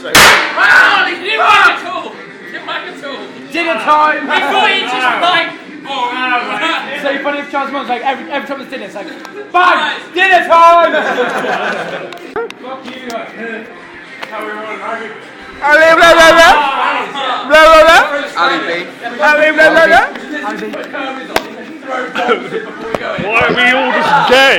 Wow, he didn't whack at all! Didn't whack at all! Dinner time! I thought he just like... So you funny if Charles Mons like every time it's dinner, it's like bang! Dinner time! Fuck you! How we rolling? Ali blah blah blah! Blah blah blah! Ali B. Ali blah blah blah! Why are we all just gay?